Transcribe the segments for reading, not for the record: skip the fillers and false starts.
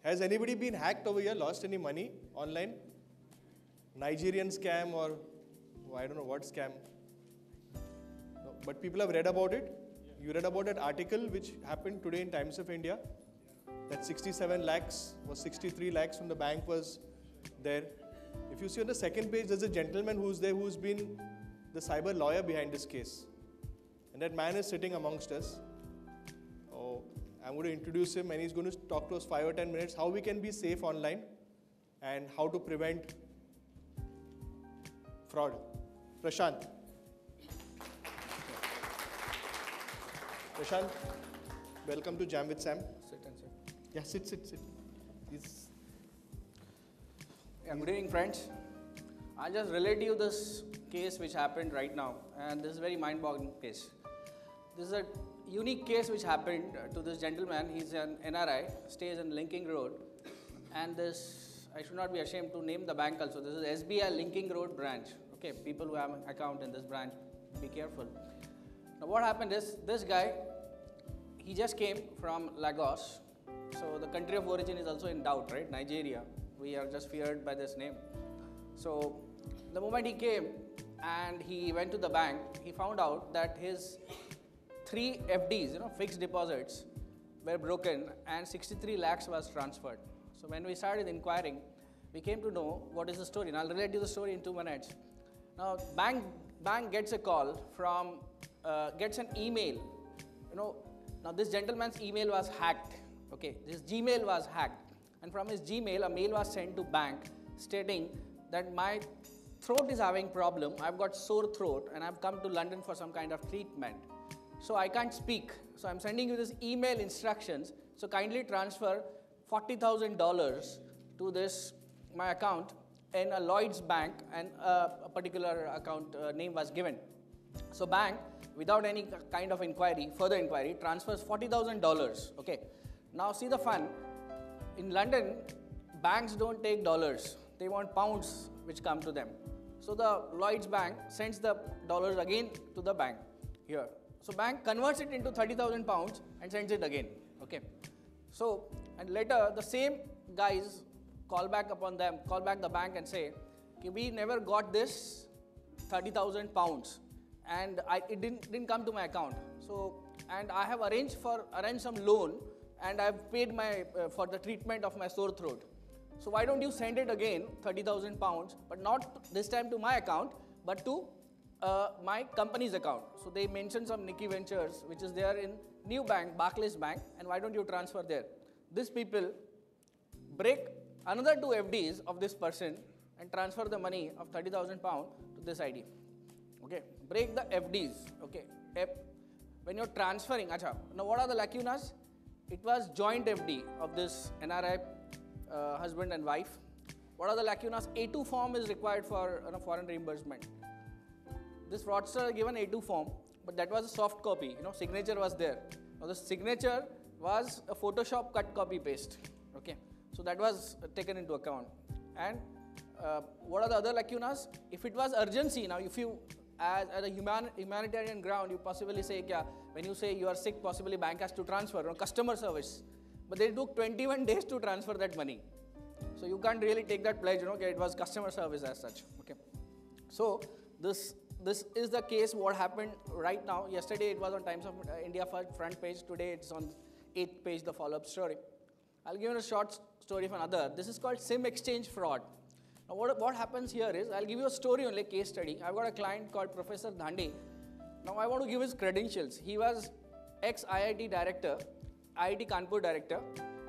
Has anybody been hacked over here, lost any money online? Nigerian scam or I don't know what scam. No, but people have read about it. You read about that article which happened today in Times of India. That 67 lakhs was 63 lakhs from the bank was there. If you see on the second page, there's a gentleman who's there who's been the cyber lawyer behind this case. And that man is sitting amongst us. Oh, I'm going to introduce him and he's going to talk to us 5 or 10 minutes how we can be safe online and how to prevent fraud. Prashant. Prashant, welcome to Jam with Sam. Sit and sit. Yeah, sit. Please. Yeah, good evening, friends. I'll just relate to you this case which happened right now, and this is a very mind-boggling case. This is a unique case which happened to this gentleman. He's an NRI, stays in Linking Road, and this, I should not be ashamed to name the bank also. This is SBI Linking Road branch. Okay, people who have an account in this branch, be careful. Now what happened is, this guy, he just came from Lagos. So the country of origin is also in doubt, right? Nigeria. We are just feared by this name. So the moment he came and he went to the bank, he found out that his 3 FDs, fixed deposits, were broken and 63 lakhs was transferred. So when we started inquiring, we came to know what is the story. And I'll relate you the story in 2 minutes. Now, bank gets a call from, gets an email. Now this gentleman's email was hacked. Okay, his Gmail was hacked. And from his Gmail, a mail was sent to bank stating that my throat is having problem. I've got sore throat and I've come to London for some kind of treatment. So I can't speak. So I'm sending you this email instructions. So kindly transfer $40,000 to this, my account in a Lloyd's bank, and a particular account name was given. So bank, without any kind of inquiry, further inquiry, transfers $40,000. Okay. Now see the fun. In London, banks don't take dollars. They want pounds which come to them. So the Lloyd's bank sends the dollars again to the bank here. So bank converts it into 30,000 pounds and sends it again. Okay. So, and later the same guys call back the bank and say, okay, we never got this 30,000 pounds and it didn't come to my account. So, and I have arranged some loan and I've paid for the treatment of my sore throat. So why don't you send it again, 30,000 pounds, but not this time to my account, but to my company's account. So they mentioned some Nikki Ventures, which is there in New Bank, Barclays Bank, and why don't you transfer there? These people break another 2 FDs of this person and transfer the money of 30,000 pounds to this ID. Okay, break the FDs. Okay, when you're transferring, now what are the lacunas? It was joint FD of this NRI husband and wife. What are the lacunas? A2 form is required for foreign reimbursement. This fraudster given A2 form, but that was a soft copy. Signature was there. Now the signature was a Photoshop cut copy paste. Okay, so that was taken into account. And what are the other lacunas? If it was urgency, now if you as a humanitarian ground, you possibly say, when you say you are sick, possibly bank has to transfer, customer service. But they took 21 days to transfer that money. So you can't really take that pledge, it was customer service as such. Okay. So this is the case what happened right now. Yesterday it was on Times of India front page. Today it's on 8th page, the follow-up story. I'll give you a short story of another. This is called SIM exchange fraud. Now what happens here is, I'll give you a story only, case study. I've got a client called Professor Dhande. Now I want to give his credentials. He was ex-IIT director, IIT Kanpur director.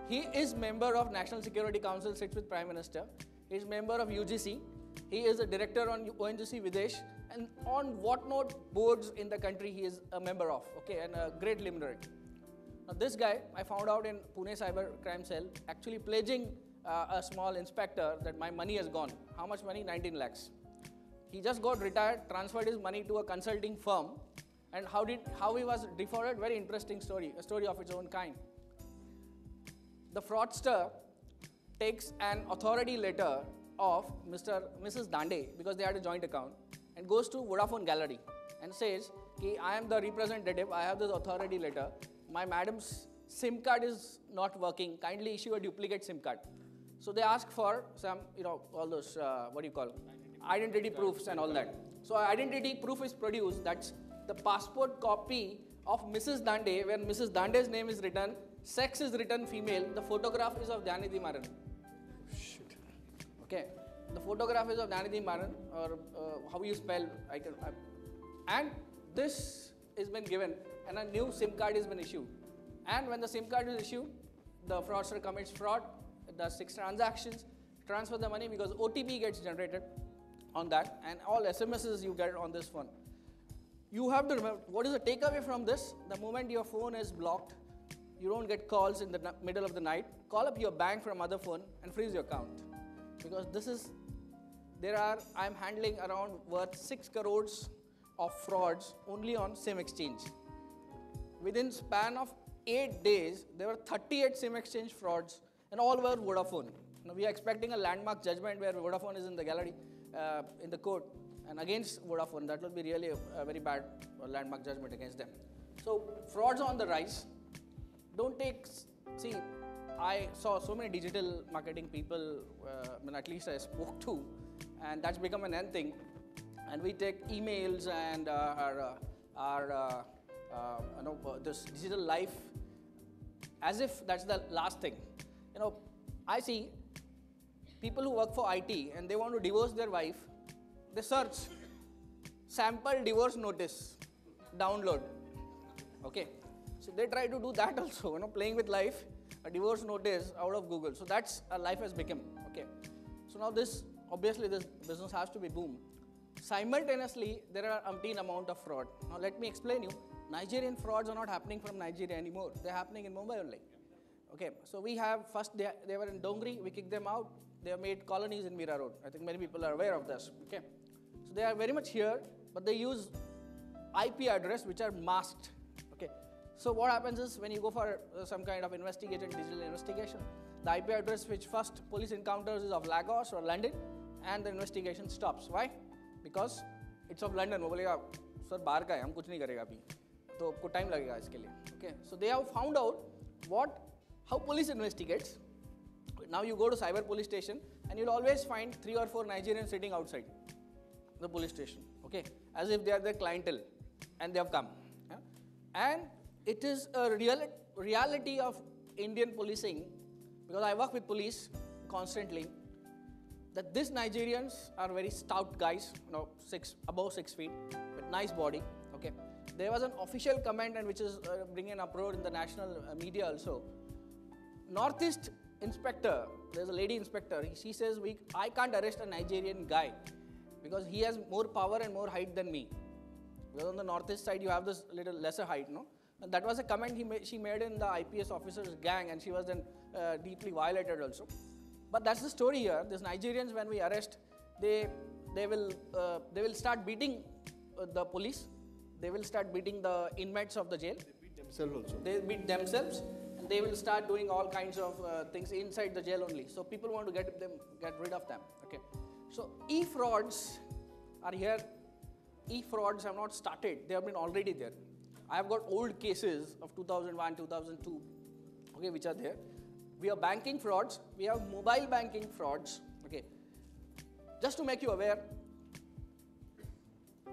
He is member of National Security Council, sits with Prime Minister. He is member of UGC. He is a director on ONGC Videsh, and on whatnot boards in the country he is a member of, okay, and a great luminary. Now this guy, I found out in Pune Cyber Crime Cell, actually pledging a small inspector that my money has gone. How much money? 19 lakhs. He just got retired, transferred his money to a consulting firm, and how he was defrauded, very interesting story, a story of its own kind. The fraudster takes an authority letter of Mrs. Dhande, because they had a joint account, and goes to Vodafone Gallery and says, I am the representative, I have this authority letter, my madam's SIM card is not working. Kindly issue a duplicate SIM card. So they ask for some, all those, what do you call, identity proofs and all that. So identity proof is produced. That's the passport copy of Mrs. Dande, where Mrs. Dande's name is written, sex is written female, the photograph is of Dhanidhi Maran. Shit. Okay, the photograph is of Dhanidhi Maran, or how you spell, and this has been given, and a new SIM card has been issued. And when the SIM card is issued, the fraudster commits fraud, does 6 transactions, transfer the money because OTP gets generated on that, and all SMSs you get on this phone. You have to remember, what is the takeaway from this? The moment your phone is blocked, you don't get calls in the middle of the night, call up your bank from other phone and freeze your account. Because this is, I'm handling around worth 6 crores of frauds only on SIM exchange. Within span of 8 days, there were 38 SIM exchange frauds, and all were Vodafone. Now we are expecting a landmark judgment where Vodafone is in the gallery, in the court, and against Vodafone. That will be really a very bad landmark judgment against them. So frauds are on the rise. Don't take, see, I saw so many digital marketing people, at least I spoke to, and that's become an end thing. And we take emails and this digital life as if that's the last thing. I see people who work for IT and they want to divorce their wife, they search sample divorce notice, download. Okay, so they try to do that also, playing with life, a divorce notice out of Google. So that's how life has become. Okay, so now obviously this business has to be boom. Simultaneously, there are umpteen amount of fraud. Now let me explain you. Nigerian frauds are not happening from Nigeria anymore. They're happening in Mumbai only. Okay, so we have first they were in Dongri, we kicked them out. They have made colonies in Mira Road. I think many people are aware of this. Okay, so they are very much here, but they use IP address which are masked. Okay, so what happens is when you go for some kind of investigation, digital investigation, the IP address which first police encounters is of Lagos or London, and the investigation stops. Why? Because it's of London. वो बोलेगा sir बाहर का है, हम कुछ नहीं करेगा अभी, तो आपको टाइम लगेगा इसके लिए. Okay, so they have found out how police investigates. Now you go to cyber police station and you'll always find 3 or 4 Nigerians sitting outside the police station, okay, as if they are the clientele and they have come. Yeah? And it is a reality of Indian policing, because I work with police constantly, that these Nigerians are very stout guys, above 6 feet, with nice body. Okay, there was an official comment and which is bringing an uproar in the national media also. Northeast inspector, there's a lady inspector, she says, I can't arrest a Nigerian guy because he has more power and more height than me. Because on the northeast side, you have this little lesser height, no? And that was a comment she made in the IPS officer's gang, and she was then deeply violated also. But that's the story here. These Nigerians, when we arrest, they will start beating the police. They will start beating the inmates of the jail. They beat themselves also. They beat themselves. And they will start doing all kinds of things inside the jail only. So people want to get rid of them. Okay. So e-frauds are here. E-frauds have not started. They have been already there. I have got old cases of 2001, 2002, okay, which are there. We have banking frauds. We have mobile banking frauds. Okay. Just to make you aware,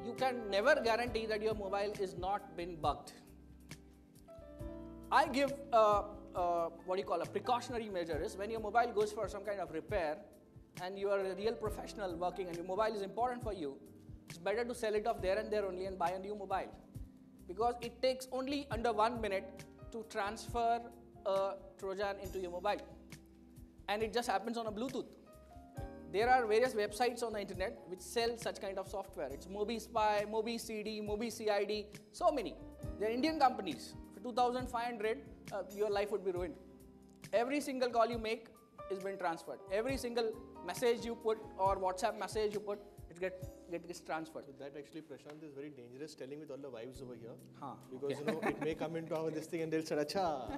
you can never guarantee that your mobile is not been bugged. I give a precautionary measure is when your mobile goes for some kind of repair and you are a real professional working and your mobile is important for you, it's better to sell it off there and there only and buy a new mobile. Because it takes only under 1 minute to transfer a Trojan into your mobile. And it just happens on a Bluetooth. There are various websites on the internet which sell such kind of software. It's MobiSpy, MobiCD, MobiCID, so many. They're Indian companies. For 2,500, your life would be ruined. Every single call you make is been transferred. Every single message you put or WhatsApp message you put, it gets transferred. So that actually, Prashant, is very dangerous telling with all the wives over here. Because it may come into our this thing and they'll say, acha,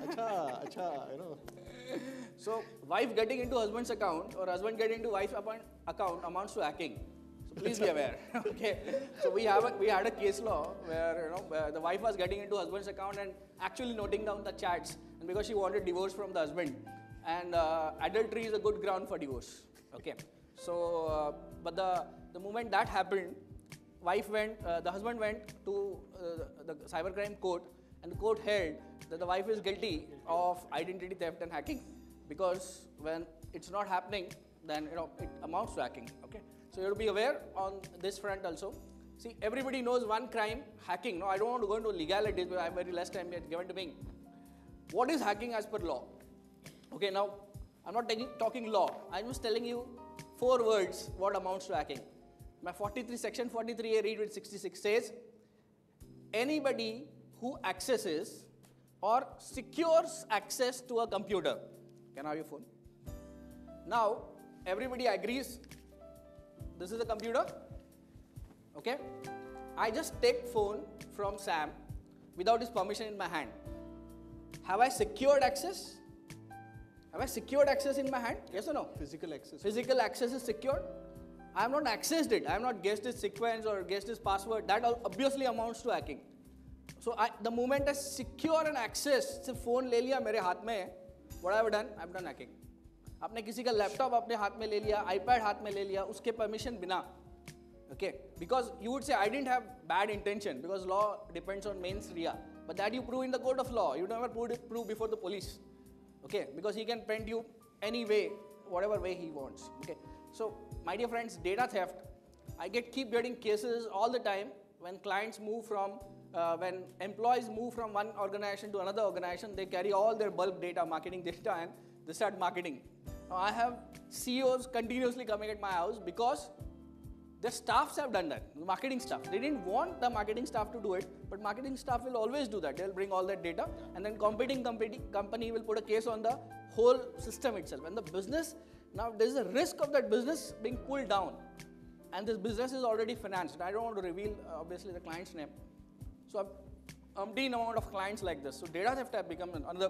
So wife getting into husband's account or husband getting into wife's account amounts to hacking. So please be aware. Okay. So we had a case law where the wife was getting into husband's account and actually noting down the chats, and because she wanted divorce from the husband, and adultery is a good ground for divorce. Okay. So but the moment that happened, the husband went to the cybercrime court, and the court held that the wife is guilty of identity theft and hacking, because when it's not happening, then it amounts to hacking. Okay, so you have to be aware on this front also. See, everybody knows one crime, hacking. No, I don't want to go into legalities, but I have very less time given to me. What is hacking as per law? Okay, now I'm not talking law. I'm just telling you 4 words what amounts to hacking. My section 43A read with 66 says, anybody who accesses or secures access to a computer. Can I have your phone? Now, everybody agrees this is a computer. Okay? I just take phone from Sam without his permission in my hand. Have I secured access? Have I secured access in my hand? Yes or no? Physical access. Physical access is secured. I have not accessed it. I have not guessed his sequence or guessed his password. That obviously amounts to hacking. So the moment I secure an access, सिर्फ phone ले लिया मेरे हाथ में, what I have done? I have done hacking. आपने किसी का laptop अपने हाथ में ले लिया, iPad हाथ में ले लिया, उसके permission बिना. Okay, because you would say I didn't have bad intention, because law depends on mens rea. But that you prove in the court of law. You never prove before the police. Okay, because he can print you any way, whatever way he wants. Okay, so my dear friends, data theft. I keep getting cases all the time when clients move from, when employees move from one organization to another organization. They carry all their bulk data, marketing data, and they start marketing. Now I have CEOs continuously coming at my house because their staffs have done that, the marketing staff. They didn't want the marketing staff to do it, but marketing staff will always do that. They'll bring all that data, and then competing company will put a case on the whole system itself. And the business, now there's a risk of that business being pulled down. And this business is already financed. I don't want to reveal, obviously, the client's name. So umpteen amount of clients like this. So data theft have become another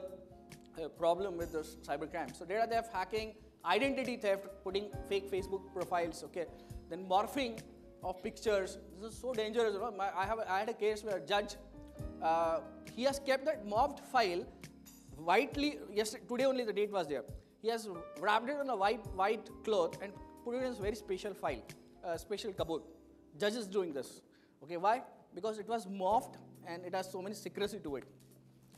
problem with this cybercrime. So data theft, hacking, identity theft, putting fake Facebook profiles, okay. Then morphing of pictures. This is so dangerous. I had a case where a judge, he has kept that morphed file whitely. Today only the date was there. He has wrapped it on a white cloth and put it in a very special file, special cupboard. Judge is doing this. Okay, why? Because it was morphed and it has so many secrecy to it.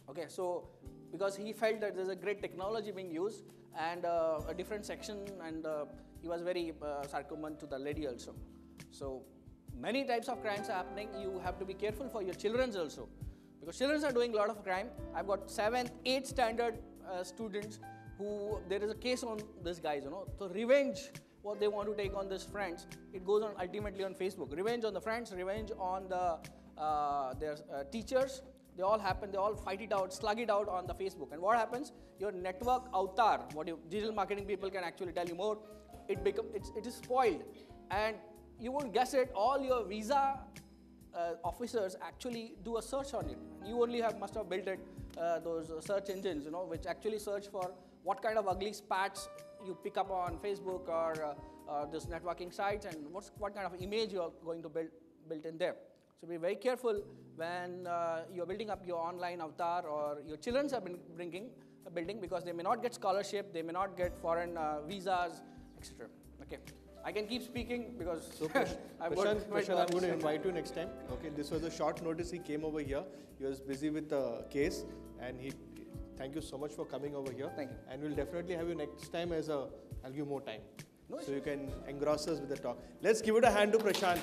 Okay, so because he felt that there's a great technology being used and a different section, and he was very sarcastic to the lady also. So many types of crimes are happening. You have to be careful for your children also, because children are doing a lot of crime. I've got 7th, 8th standard students who, there is a case on these guys, So revenge, what they want to take on these friends, it goes on ultimately on Facebook. Revenge on the friends, revenge on their teachers. They all fight it out, slug it out on the Facebook. And what happens? Your network avatar, what digital marketing people can actually tell you more, it is spoiled. And you won't guess it, all your visa officers actually do a search on it. You only must have built it, those search engines, which actually search for what kind of ugly spats you pick up on Facebook or this networking sites, and what kind of image you are going to build in there. So be very careful when you're building up your online avatar, or your children have been building, because they may not get scholarship, they may not get foreign visas, etc. Okay, I can keep speaking because so Prashant, I'm going to invite you next time. Okay, this was a short notice. He came over here. He was busy with the case, and thank you so much for coming over here. Thank you. And we'll definitely have you next time I'll give you more time. No, so you can engross us with the talk. Let's give it a hand to Prashant.